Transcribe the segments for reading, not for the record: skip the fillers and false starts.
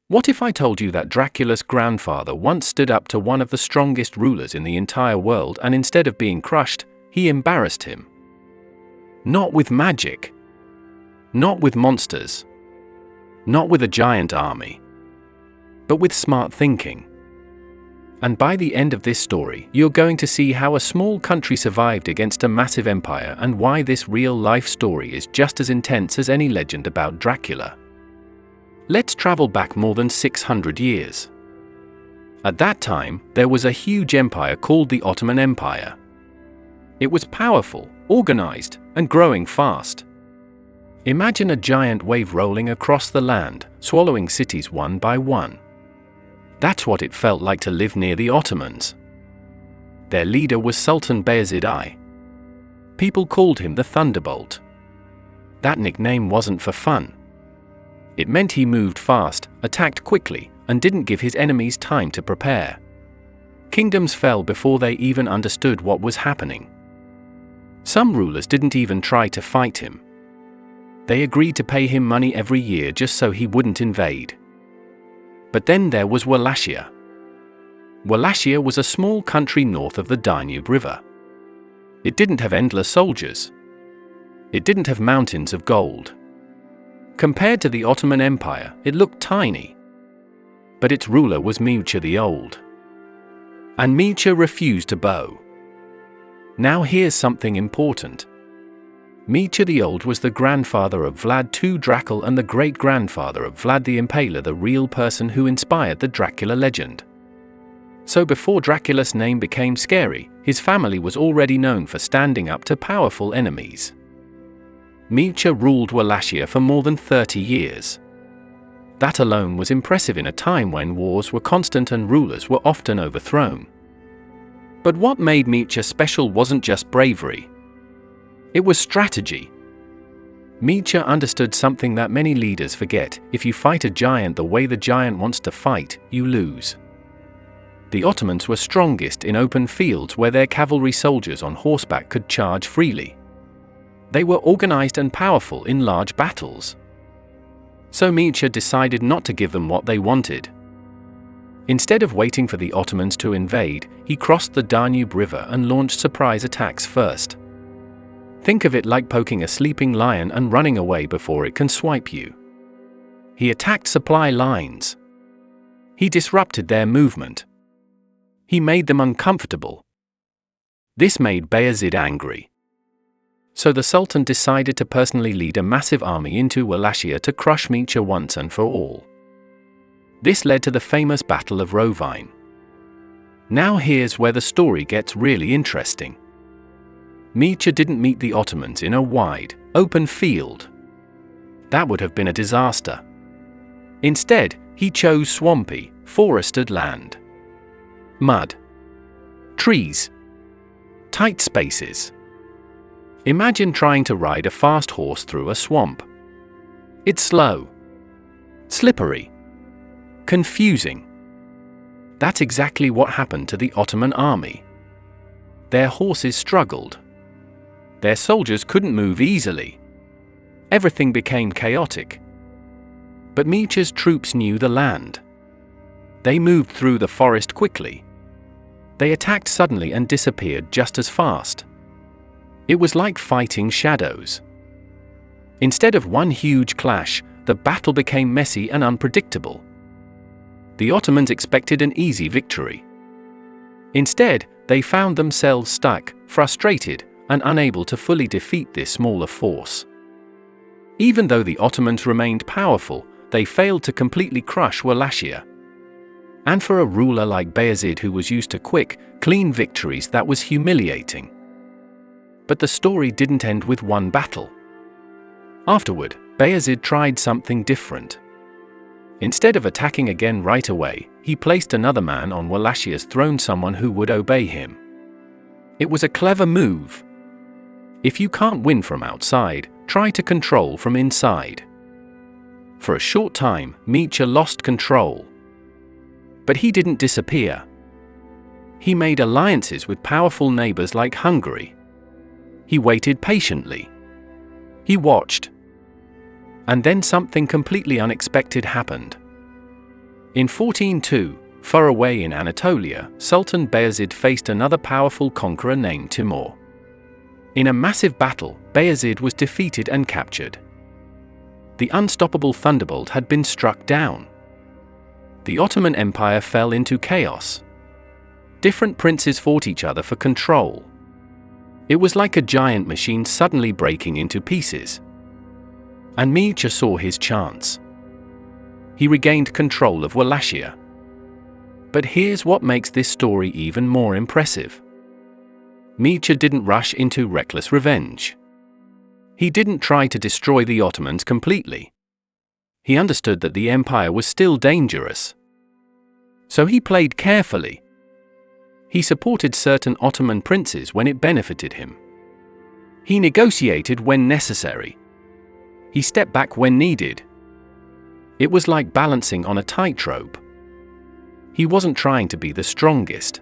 What if I told you that Dracula's grandfather once stood up to one of the strongest rulers in the entire world, and instead of being crushed, he embarrassed him? Not with magic. Not with monsters. Not with a giant army. But with smart thinking. And by the end of this story, you're going to see how a small country survived against a massive empire, and why this real-life story is just as intense as any legend about Dracula. Let's travel back more than 600 years. At that time, there was a huge empire called the Ottoman Empire. It was powerful, organized, and growing fast. Imagine a giant wave rolling across the land, swallowing cities one by one. That's what it felt like to live near the Ottomans. Their leader was Sultan Bayezid I. People called him the Thunderbolt. That nickname wasn't for fun. It meant he moved fast, attacked quickly, and didn't give his enemies time to prepare. Kingdoms fell before they even understood what was happening. Some rulers didn't even try to fight him. They agreed to pay him money every year just so he wouldn't invade. But then there was Wallachia. Wallachia was a small country north of the Danube River. It didn't have endless soldiers. It didn't have mountains of gold. Compared to the Ottoman Empire, it looked tiny. But its ruler was Mircea the Old. And Mircea refused to bow. Now here's something important. Mircea the Old was the grandfather of Vlad II Dracula and the great-grandfather of Vlad the Impaler, the real person who inspired the Dracula legend. So before Dracula's name became scary, his family was already known for standing up to powerful enemies. Mircea ruled Wallachia for more than 30 years. That alone was impressive in a time when wars were constant and rulers were often overthrown. But what made Mircea special wasn't just bravery. It was strategy. Mircea understood something that many leaders forget: if you fight a giant the way the giant wants to fight, you lose. The Ottomans were strongest in open fields where their cavalry soldiers on horseback could charge freely. They were organized and powerful in large battles. So Mircea decided not to give them what they wanted. Instead of waiting for the Ottomans to invade, he crossed the Danube River and launched surprise attacks first. Think of it like poking a sleeping lion and running away before it can swipe you. He attacked supply lines. He disrupted their movement. He made them uncomfortable. This made Bayezid angry. So the Sultan decided to personally lead a massive army into Wallachia to crush Mircea once and for all. This led to the famous Battle of Rovine. Now here's where the story gets really interesting. Mircea didn't meet the Ottomans in a wide, open field. That would have been a disaster. Instead, he chose swampy, forested land. Mud. Trees. Tight spaces. Imagine trying to ride a fast horse through a swamp. It's slow. Slippery. Confusing. That's exactly what happened to the Ottoman army. Their horses struggled. Their soldiers couldn't move easily. Everything became chaotic. But Mircea's troops knew the land. They moved through the forest quickly. They attacked suddenly and disappeared just as fast. It was like fighting shadows. Instead of one huge clash, the battle became messy and unpredictable. The Ottomans expected an easy victory. Instead, they found themselves stuck, frustrated, and unable to fully defeat this smaller force. Even though the Ottomans remained powerful, they failed to completely crush Wallachia. And for a ruler like Bayezid, who was used to quick, clean victories, that was humiliating. But the story didn't end with one battle. Afterward, Bayezid tried something different. Instead of attacking again right away, he placed another man on Wallachia's throne, someone who would obey him. It was a clever move. If you can't win from outside, try to control from inside. For a short time, Mircea lost control. But he didn't disappear. He made alliances with powerful neighbors like Hungary. He waited patiently. He watched. And then something completely unexpected happened. In 1402, far away in Anatolia, Sultan Bayezid faced another powerful conqueror named Timur. In a massive battle, Bayezid was defeated and captured. The unstoppable thunderbolt had been struck down. The Ottoman Empire fell into chaos. Different princes fought each other for control. It was like a giant machine suddenly breaking into pieces. And Mircea saw his chance. He regained control of Wallachia. But here's what makes this story even more impressive. Mircea didn't rush into reckless revenge. He didn't try to destroy the Ottomans completely. He understood that the empire was still dangerous. So he played carefully. He supported certain Ottoman princes when it benefited him. He negotiated when necessary. He stepped back when needed. It was like balancing on a tightrope. He wasn't trying to be the strongest.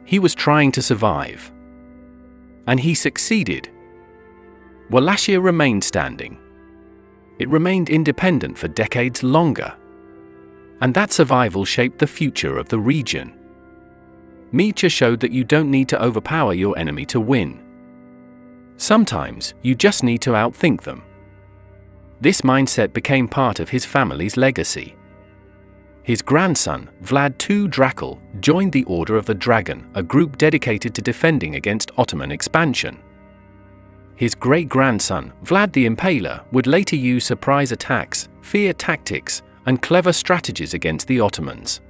He was trying to survive. And he succeeded. Wallachia remained standing. It remained independent for decades longer. And that survival shaped the future of the region. Mircea showed that you don't need to overpower your enemy to win. Sometimes, you just need to outthink them. This mindset became part of his family's legacy. His grandson, Vlad II Dracula, joined the Order of the Dragon, a group dedicated to defending against Ottoman expansion. His great-grandson, Vlad the Impaler, would later use surprise attacks, fear tactics, and clever strategies against the Ottomans.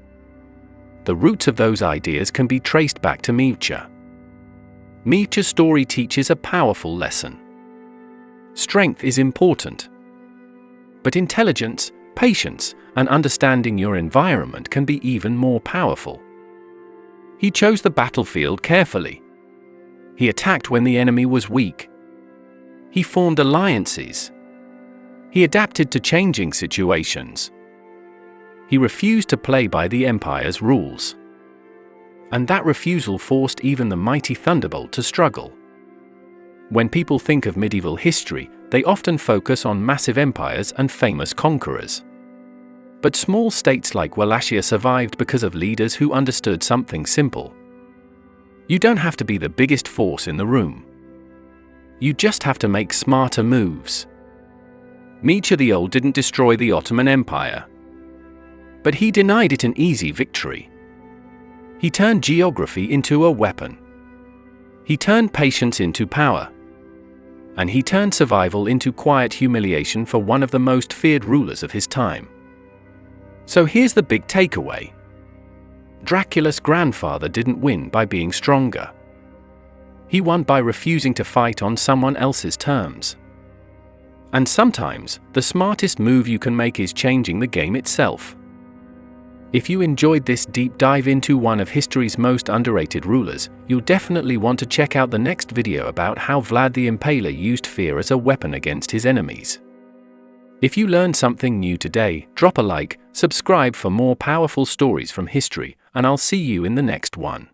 The roots of those ideas can be traced back to Mircea. Mircea's story teaches a powerful lesson. Strength is important. But intelligence, patience, and understanding your environment can be even more powerful. He chose the battlefield carefully. He attacked when the enemy was weak. He formed alliances. He adapted to changing situations. He refused to play by the empire's rules. And that refusal forced even the mighty thunderbolt to struggle. When people think of medieval history, they often focus on massive empires and famous conquerors. But small states like Wallachia survived because of leaders who understood something simple. You don't have to be the biggest force in the room. You just have to make smarter moves. Mircea the Old didn't destroy the Ottoman Empire. But he denied it an easy victory. He turned geography into a weapon. He turned patience into power. And he turned survival into quiet humiliation for one of the most feared rulers of his time. So here's the big takeaway. Dracula's grandfather didn't win by being stronger. He won by refusing to fight on someone else's terms. And sometimes, the smartest move you can make is changing the game itself. If you enjoyed this deep dive into one of history's most underrated rulers, you'll definitely want to check out the next video about how Vlad the Impaler used fear as a weapon against his enemies. If you learned something new today, drop a like, subscribe for more powerful stories from history, and I'll see you in the next one.